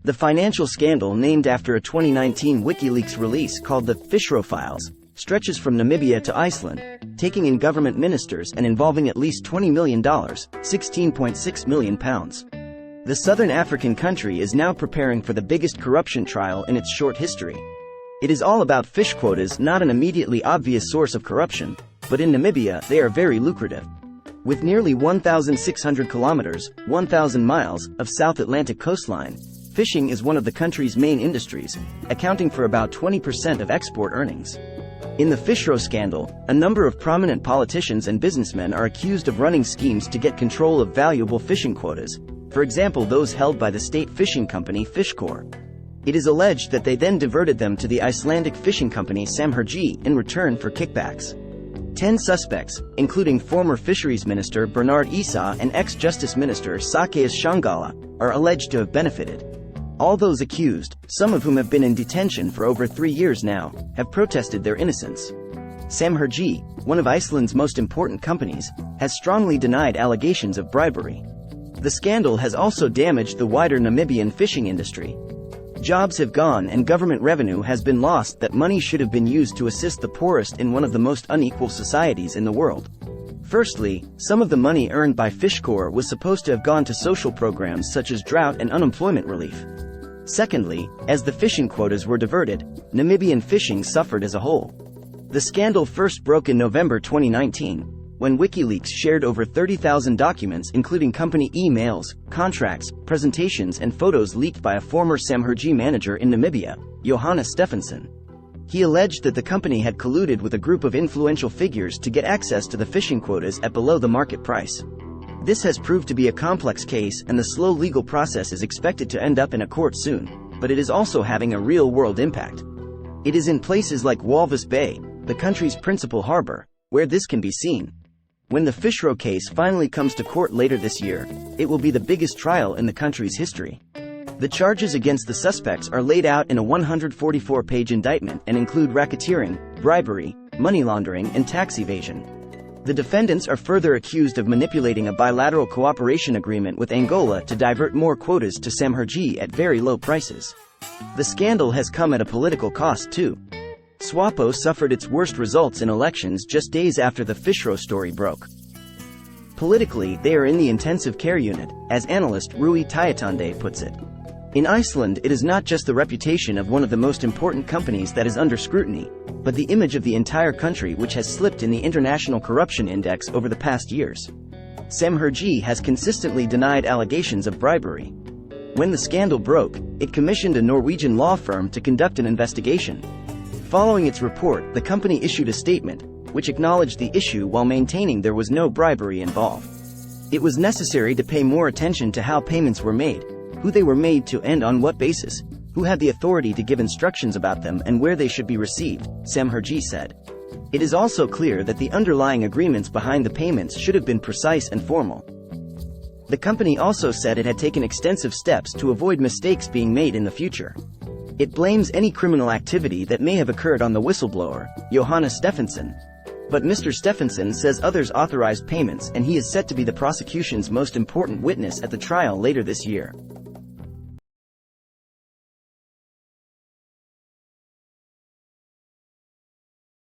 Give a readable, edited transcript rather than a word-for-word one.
The financial scandal, named after a 2019 WikiLeaks release called the Fishrot files, stretches from Namibia to Iceland, taking in government ministers and involving at least $20 million, £16.6 million. The southern African country is now preparing for the biggest corruption trial in its short history. It is all about fish quotas, not an immediately obvious source of corruption, but in Namibia they are very lucrative. With nearly 1,600 kilometers, 1,000 miles, of South Atlantic coastline, fishing is one of the country's main industries, accounting for about 20% of export earnings. In the Fishrot scandal, a number of prominent politicians and businessmen are accused of running schemes to get control of valuable fishing quotas, for example those held by the state fishing company Fishcor. It is alleged that they then diverted them to the Icelandic fishing company Samherji in return for kickbacks. 10 suspects, including former fisheries minister Bernard Esau and ex-justice minister Zacchaeus Shangala, are alleged to have benefited. All those accused, some of whom have been in detention for over 3 years now, have protested their innocence. Samherji, one of Iceland's most important companies, has strongly denied allegations of bribery. The scandal has also damaged the wider Namibian fishing industry. Jobs have gone and government revenue has been lost that money should have been used to assist the poorest in one of the most unequal societies in the world. Firstly, some of the money earned by Fishcor was supposed to have gone to social programs such as drought and unemployment relief. Secondly, as the fishing quotas were diverted, Namibian fishing suffered as a whole. The scandal first broke in November 2019, when WikiLeaks shared over 30,000 documents including company emails, contracts, presentations and photos leaked by a former Samherji manager in Namibia, Johannes Stephensen. He alleged that the company had colluded with a group of influential figures to get access to the fishing quotas at below the market price. This has proved to be a complex case and the slow legal process is expected to end up in a court soon, but it is also having a real-world impact. It is in places like Walvis Bay, the country's principal harbor, where this can be seen. When the Fishrot case finally comes to court later this year, it will be the biggest trial in the country's history. The charges against the suspects are laid out in a 144-page indictment and include racketeering, bribery, money laundering, and tax evasion. The defendants are further accused of manipulating a bilateral cooperation agreement with Angola to divert more quotas to Samherji at very low prices. The scandal has come at a political cost too. SWAPO suffered its worst results in elections just days after the Fishrot story broke. Politically, they are in the intensive care unit, as analyst Rui Tyatonde puts it. In Iceland, it is not just the reputation of one of the most important companies that is under scrutiny, but the image of the entire country which has slipped in the International Corruption Index over the past years. Samherji has consistently denied allegations of bribery. When the scandal broke, it commissioned a Norwegian law firm to conduct an investigation. Following its report, the company issued a statement, which acknowledged the issue while maintaining there was no bribery involved. It was necessary to pay more attention to how payments were made, who they were made to and on what basis, who had the authority to give instructions about them and where they should be received, Samherji said. It is also clear that the underlying agreements behind the payments should have been precise and formal. The company also said it had taken extensive steps to avoid mistakes being made in the future. It blames any criminal activity that may have occurred on the whistleblower, Johannes Stephensen. But Mr. Stephensen says others authorized payments and he is set to be the prosecution's most important witness at the trial later this year.